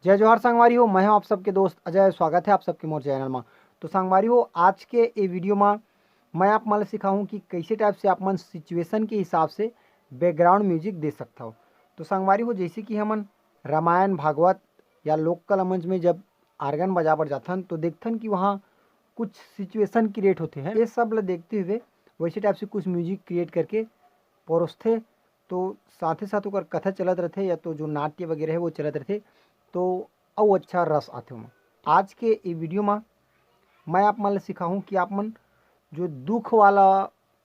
जय जोहार संगवारी हो, मैं हूं आप सबके दोस्त अजय। स्वागत है आप सबके मोर चैनल में। तो संगवारी हो, आज के ये वीडियो में मैं आप मन सिखाऊँ कि कैसे टाइप से आप मन सिचुएशन के हिसाब से बैकग्राउंड म्यूजिक दे सकता हो। तो संगवारी हो, जैसे कि हमन रामायण भागवत या लोकल मंच में जब आर्गन बजा बर जाथन तो देखथन कि वहाँ कुछ सिचुएशन क्रिएट होते हैं। ये सब ल देखते हुए वैसे टाइप से कुछ म्यूजिक क्रिएट करके परोसथे, तो साथ ही साथ ओकर कथा चलत रहते या तो जो नाट्य वगैरह है वो चलत रहते, तो और अच्छा रस आते हो। आज के ये वीडियो में मैं आप मन सिखाऊँ कि आप मन जो दुख वाला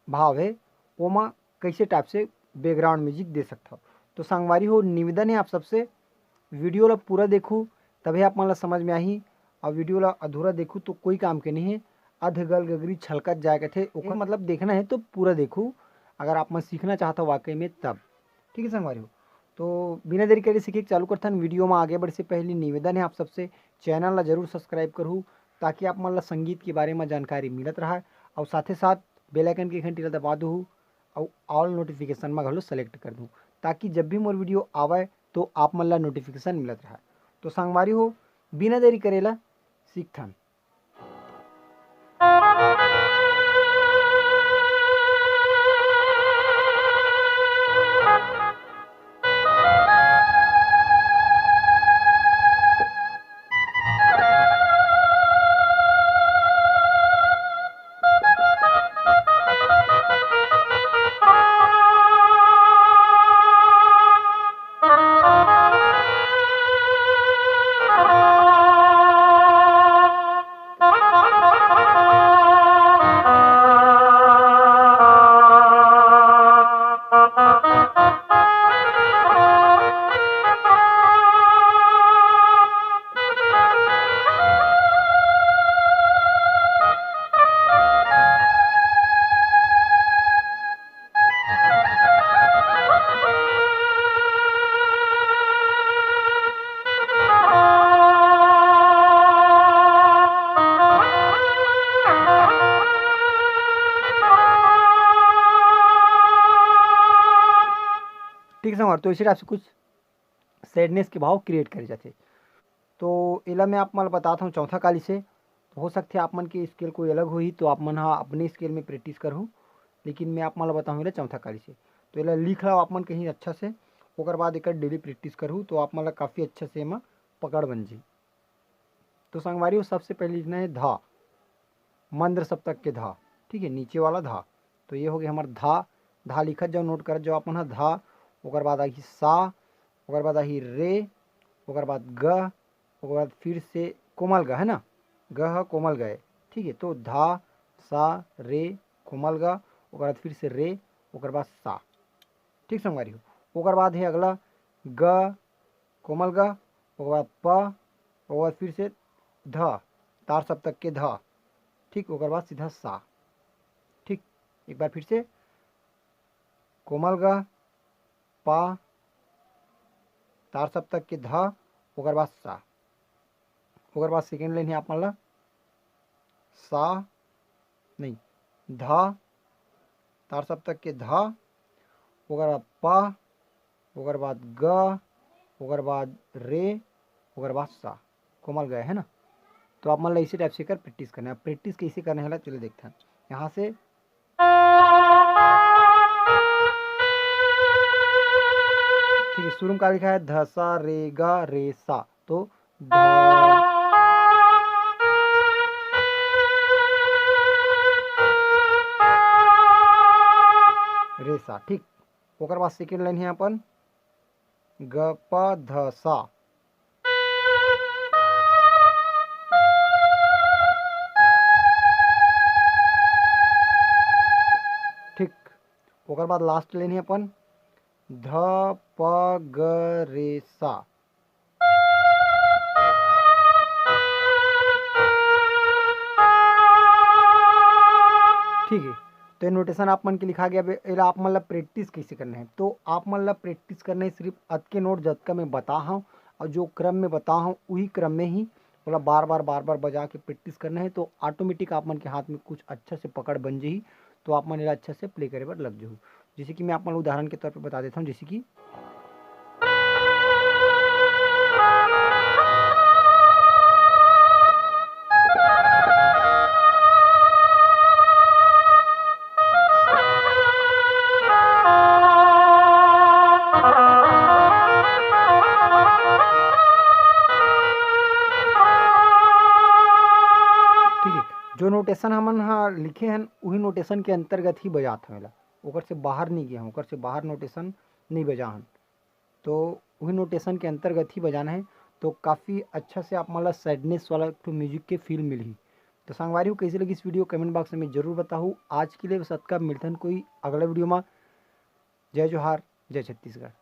भाव है वो में कैसे टाइप से बैकग्राउंड म्यूजिक दे सकता हो। तो संगवारी हो, निवेदन है आप सबसे वीडियो ला पूरा देखूँ तभी आप मन ला समझ में आही, और वीडियो ला अधूरा देखूँ तो कोई काम के नहीं है। अध गल गगरी छलकत जाए थे ओकर मतलब देखना है तो पूरा देखूँ, अगर आप मन सीखना चाहता हो वाकई में तब। ठीक है संगवारी हो, तो बिना देरी करे सीखे चालू करथन। वीडियो में आगे बढ़े से पहले निवेदन है आप सबसे चैनल ला जरूर सब्सक्राइब करूँ, ताकि आप मन ला संगीत के बारे में जानकारी मिलत रहा, और साथ ही साथ बेल आइकन की घंटी ला दबा दूँ और ऑल नोटिफिकेशन में घलो सेलेक्ट कर दूँ, ताकि जब भी मोर वीडियो आवे तो आप मन ला नोटिफिकेशन मिलत रहा। तो संगवारी हो, बिना देरी करेला सीखथन। ठीक है, तो इसी टाइप से कुछ सैडनेस के भाव क्रिएट करे जाते। तो एला मैं आप मन बताता हूँ चौथा काली से। तो हो सकते आप मन की स्केल कोई अलग हुई तो आप मन हाँ अपने स्केल में प्रैक्टिस करूँ, लेकिन मैं आप मन बताऊँ एला चौथा काली से। तो एला लिख लो आप मन कहीं अच्छा से, ओकर बाद एक डेली प्रैक्टिस करूँ तो आप मन काफ़ी अच्छा से एमा पकड़ बन जी। तो संगवारी हो, सबसे पहले लिखना है धा, मंद्र सप्तक के धा। ठीक है, नीचे वाला धा। तो ये हो गया हमारा धा। धा लिखत जाओ, नोट करत जाओ आप मन धा। ओकर बाद आही सा, ओकर बाद आही रे, ओकर बाद ग, ओकर बाद फिर से कोमल ग है ना, ग है कोमल ग है। ठीक है, तो धा सा रे कोमल ग, ओकर बाद फिर से रे, ओकर बाद सा। ठीक संगवारी हो, ओकर बाद है अगला ग कोमल ग, ओकर बाद प, ओकर बाद फिर से ध, तार सप्तक के ध। ठीक, ओकर बाद सीधा सा। ठीक, एक बार फिर से कोमल ग पा, तार सप्तक के ध, ओकर बाद सा। ओकर बाद सेकेंड लाइन है आप मन ला सा नहीं ध, तार सप्तक के ध, ओकर बाद प, ओकर बाद ग, ओकर बाद रे, ओकर बाद सा। कोमल गए है ना। तो आप मन ला इसी टाइप से कर प्रैक्टिस करना है। प्रैक्टिस कैसे करने वाला चलो देखते हैं। यहाँ से ठीक है, शुरू में क्या लिखा है, ध सा रे ग रे सा। तो ध रे सा। ठीक, ओकर बाद सेकेंड लाइन है अपन ग प ध सा। ठीक, ओकर बाद लास्ट लाइन है अपन ध प ग रे सा। ठीक है, तो ये नोटेशन आप मन के लिखा गया। एला आप मन ला प्रैक्टिस कैसे करना है, तो आप मन ला प्रैक्टिस करना है सिर्फ अद के नोट जतका मैं बता हूँ, और जो क्रम में बता हूँ वही क्रम में ही मतलब बार बार बजा के प्रैक्टिस करना है। तो ऑटोमेटिक आप मन के हाथ में कुछ अच्छा से पकड़ बन जाही, तो आप मन एला अच्छा से प्ले करे पर लग जाऊ। जैसे कि मैं आप मन उदाहरण के तौर पर बता देता हूँ, जैसे कि नोटेशन हमन हाँ लिखे हैं वही नोटेशन के अंतर्गत ही बजात हन एला, ओकर से बाहर नहीं गया हूँ, ओकर से बाहर नोटेशन नहीं बजा हन, तो वही नोटेशन के अंतर्गत ही बजाना है। तो काफ़ी अच्छा से आप मतलब सैडनेस वाला तो म्यूजिक के फील मिली। तो संगवारी कैसी लगी इस वीडियो कमेंट बॉक्स में जरूर बताओ। आज के लिए बस अतका, मिलते हैं कोई अगला वीडियो में। जय जोहार, जय छत्तीसगढ़।